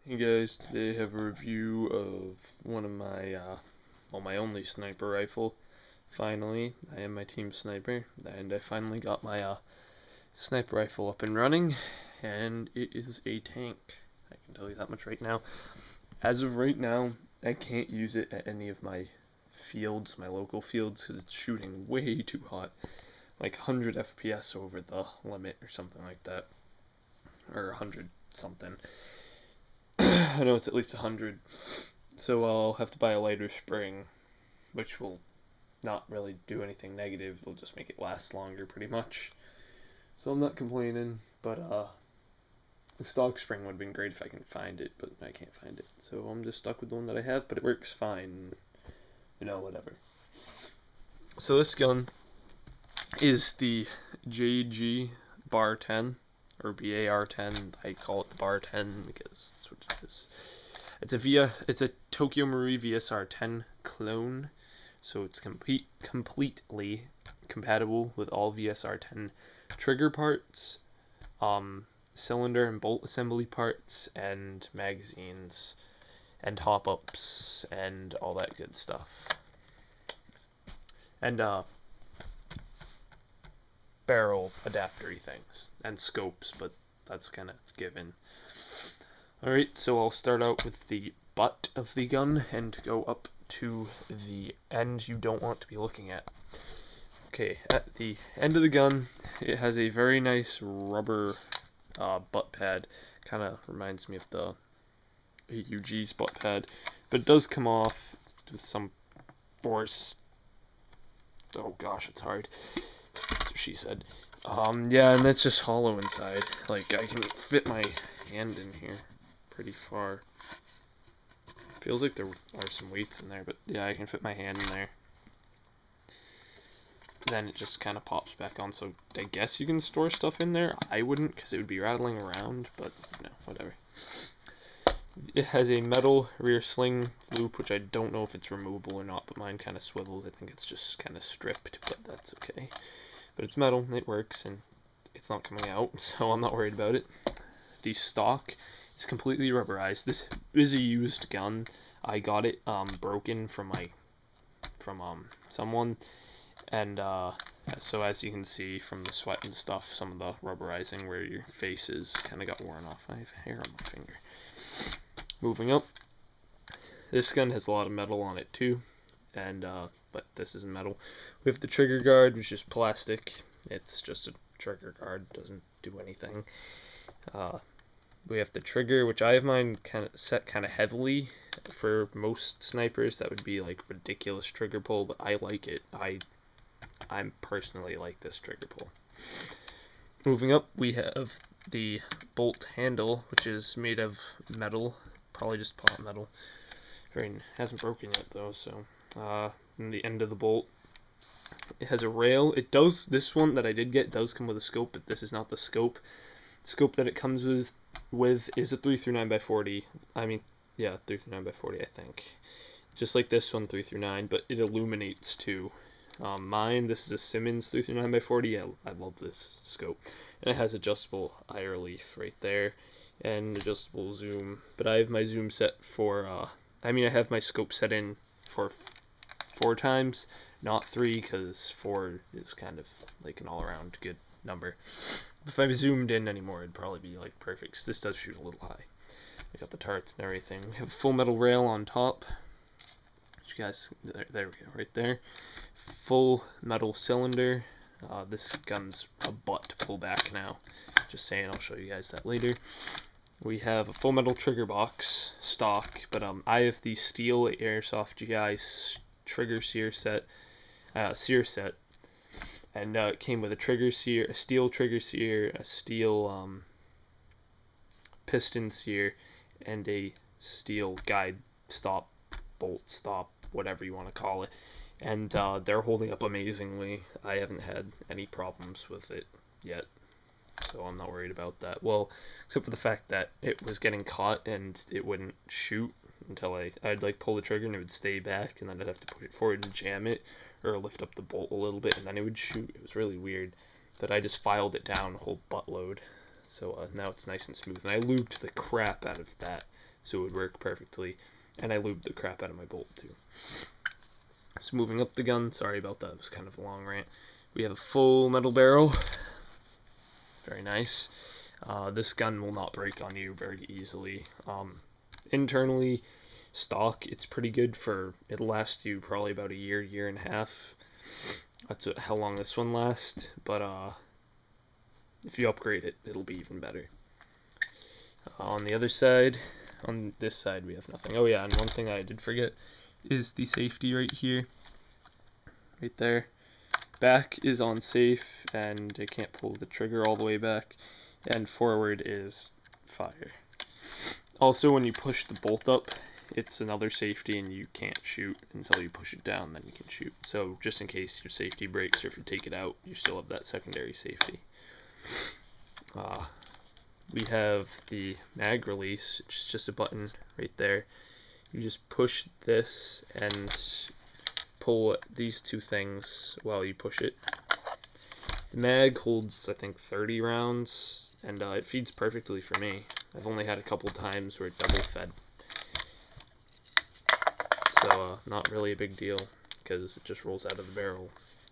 Hey guys, today I have a review of one of my, my only sniper rifle. Finally, I am my team sniper, and I finally got my sniper rifle up and running, and it is a tank. I can tell you that much right now. As of right now, I can't use it at any of my fields, my local fields, because it's shooting way too hot. Like 100 FPS over the limit or something like that. Or 100 something. I know it's at least 100, so I'll have to buy a lighter spring, which will not really do anything negative. It'll just make it last longer, pretty much. So I'm not complaining, but the stock spring would have been great if I can find it, but I can't find it. So I'm just stuck with the one that I have, but it works fine. Whatever. So this gun is the JG Bar10, or BAR10. I call it the Bar10 because that's what it is. It's a Tokyo Marui VSR10 clone, so it's completely compatible with all VSR10 trigger parts, cylinder and bolt assembly parts, and magazines, and top-ups, and all that good stuff. And barrel adaptery things, and scopes, but that's kind of given. Alright, so I'll start out with the butt of the gun and go up to the end you don't want to be looking at. Okay, at the end of the gun, it has a very nice rubber butt pad. Kind of reminds me of the AUG's butt pad, but it does come off with some force. Oh gosh, it's hard. That's what she said. Yeah, and it's just hollow inside. Like, I can fit my hand in here pretty far. Feels like there are some weights in there, but yeah, I can fit my hand in there. Then it just kind of pops back on, so I guess you can store stuff in there. I wouldn't, because it would be rattling around, but no, whatever. It has a metal rear sling loop, which I don't know if it's removable or not, but mine kind of swivels. I think it's just kind of stripped, but that's okay. But it's metal, it works, and it's not coming out, so I'm not worried about it. The stock is completely rubberized. This is a used gun. I got it broken from someone, and so as you can see from the sweat and stuff, some of the rubberizing where your face is kind of got worn off. I have hair on my finger. Moving up, this gun has a lot of metal on it too, and but this is metal. We have the trigger guard, which is plastic. It's just a trigger guard, doesn't do anything. We have the trigger, which I have mine set kind of heavily. For most snipers, that would be like ridiculous trigger pull, but I like it. I personally like this trigger pull. Moving up, we have the bolt handle, which is made of metal, probably just pot metal. Hasn't broken yet though, so and the end of the bolt, it has a rail. This one that I did get does come with a scope, but this is not the scope. The scope that it comes with is a 3-9x40. I mean, yeah, 3-9x40, I think. Just like this one, 3-9, but it illuminates too. This is a Simmons 3-9x40. I love this scope. And it has adjustable eye relief right there, and adjustable zoom. But I have my zoom set for, I have my scope set in for 4 times, not 3, because 4 is kind of like an all-around good number. If I zoomed in anymore, it'd probably be like perfect, because this does shoot a little high. We got the turrets and everything. We have a full metal rail on top. You guys, there we go, right there. Full metal cylinder. This gun's a butt to pull back now. Just saying, I'll show you guys that later. We have a full metal trigger box stock, but I have the steel Airsoft GI trigger sear set, and it came with a trigger sear, a steel trigger sear, a steel piston sear, and a steel guide stop, bolt stop, whatever you want to call it. And they're holding up amazingly. I haven't had any problems with it yet, so I'm not worried about that. Well, except for the fact that it was getting caught and it wouldn't shoot until I'd like pull the trigger and it would stay back, and then I'd have to push it forward and jam it, or lift up the bolt a little bit, and then it would shoot. It was really weird, but I just filed it down a whole buttload, so now it's nice and smooth. And I lubed the crap out of that so it would work perfectly. And I lubed the crap out of my bolt too. So moving up the gun, sorry about that, it was kind of a long rant. We have a full metal barrel, very nice. This gun will not break on you very easily. Internally, stock, it's pretty good for, it'll last you probably about a year, year and a half. That's how long this one lasts, but if you upgrade it, it'll be even better. On the other side, on this side, we have nothing. Oh yeah, and one thing I did forget is the safety right here, right there. Back is on safe, and I can't pull the trigger all the way back, and forward is fire. Also, when you push the bolt up, it's another safety, and you can't shoot until you push it down, then you can shoot. So just in case your safety breaks, or if you take it out, you still have that secondary safety. We have the mag release, which is just a button right there. You just push this and pull these two things while you push it. The mag holds, I think, 30 rounds, and it feeds perfectly for me. I've only had a couple times where it double fed. So, not really a big deal, because it just rolls out of the barrel,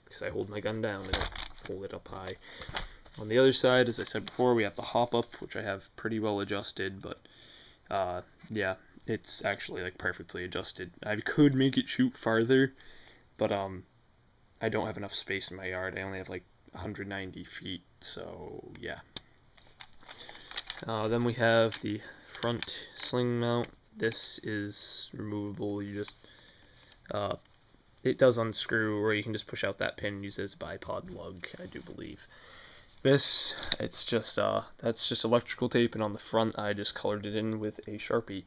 because I hold my gun down and hold it up high. On the other side, as I said before, we have the hop up, which I have pretty well adjusted, but yeah, it's actually like perfectly adjusted. I could make it shoot farther, but I don't have enough space in my yard. I only have like 190 feet, so yeah. Then we have the front sling mount. This is removable. You just it does unscrew, or you can just push out that pin and use it as a bipod lug, I do believe. This, it's just that's just electrical tape, and on the front I just colored it in with a Sharpie.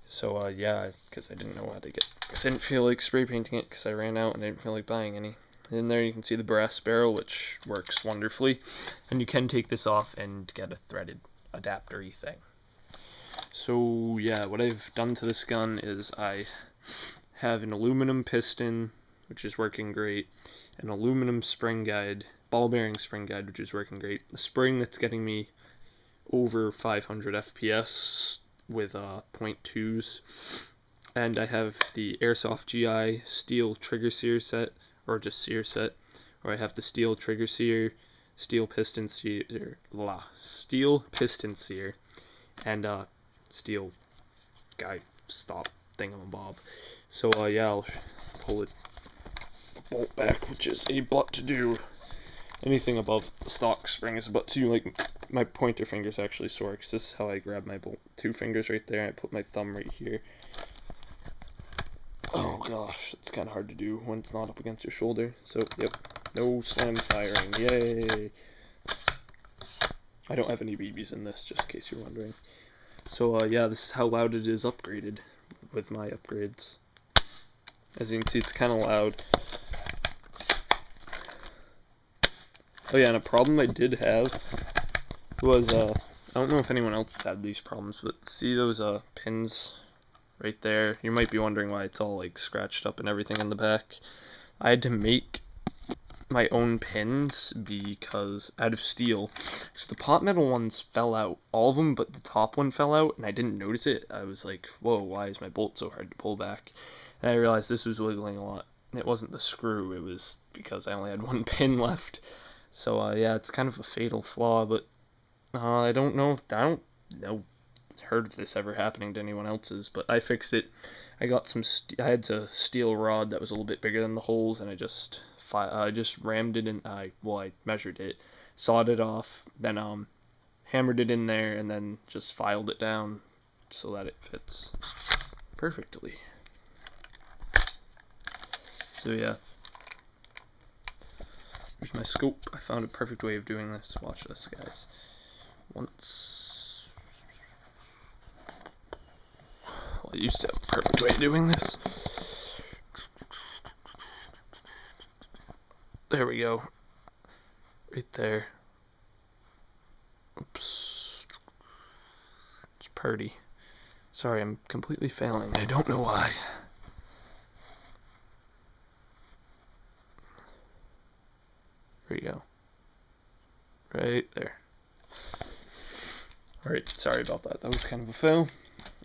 So yeah, because I didn't know how to get, because I didn't feel like spray painting it, because I ran out and I didn't feel like buying any. In there you can see the brass barrel, which works wonderfully, and you can take this off and get a threaded adapter-y thing. So yeah, what I've done to this gun is I have an aluminum piston, which is working great, an aluminum spring guide, ball bearing spring guide, which is working great, a spring that's getting me over 500 FPS with 0.2s, and I have the Airsoft GI steel trigger sear set, or just sear set, or I have the steel trigger sear, steel piston sear, and steel guide stop thingamabob. So yeah, I'll pull it bolt back, which is a butt to do. Anything above the stock spring is a butt to do. Like, my pointer finger's actually sore, because this is how I grab my bolt. 2 fingers right there, and I put my thumb right here. Oh gosh, it's kind of hard to do when it's not up against your shoulder. So, yep, no slam firing, yay! I don't have any BBs in this, just in case you're wondering. So yeah, this is how loud it is upgraded with my upgrades. As you can see, it's kind of loud. Oh yeah, and a problem I did have was, I don't know if anyone else had these problems, but see those pins right there? You might be wondering why it's all like scratched up and everything in the back. I had to make my own pins because out of steel, because the pot metal ones fell out, all of them, but the top one fell out, and I didn't notice it. I was like, whoa, why is my bolt so hard to pull back? And I realized this was wiggling a lot. It wasn't the screw, it was because I only had one pin left. So yeah, it's kind of a fatal flaw, but I don't know heard of this ever happening to anyone else's, but I fixed it. I got I had a steel rod that was a little bit bigger than the holes, and I just rammed it in. I measured it, sawed it off, then hammered it in there, and then just filed it down so that it fits perfectly. So yeah. Here's my scope. I found a perfect way of doing this. Watch this, guys. I used to have a perfect way of doing this. There we go. Right there. Oops. It's pretty. Sorry, I'm completely failing. I don't know why. There you go. Right there. Alright, sorry about that. That was kind of a fail.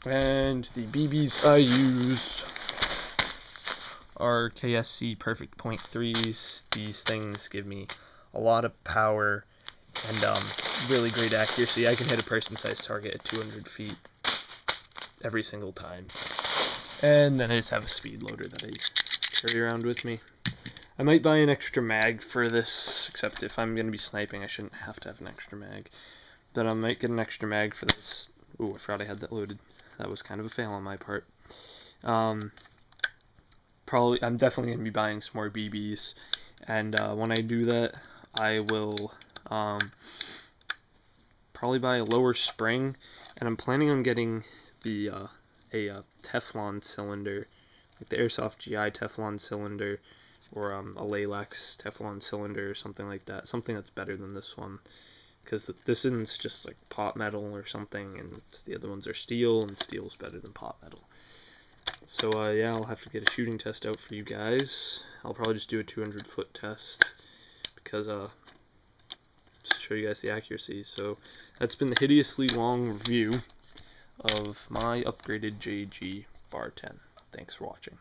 And the BBs I use are KSC Perfect .3s. These things give me a lot of power and really great accuracy. I can hit a person-sized target at 200 feet every single time. And then I just have a speed loader that I carry around with me. I might buy an extra mag for this, except if I'm going to be sniping, I shouldn't have to have an extra mag. But I might get an extra mag for this. Ooh, I forgot I had that loaded. That was kind of a fail on my part. I'm definitely going to be buying some more BBs, and when I do that, I will probably buy a lower spring, and I'm planning on getting a Teflon cylinder, like the Airsoft GI Teflon cylinder, or a Laylax Teflon cylinder, or something like that. Something that's better than this one, because this one's just like pot metal or something, and the other ones are steel, and steel's better than pot metal. So yeah, I'll have to get a shooting test out for you guys. I'll probably just do a 200-foot test, because just to show you guys the accuracy. So that's been the hideously long review of my upgraded JG Bar10. Thanks for watching.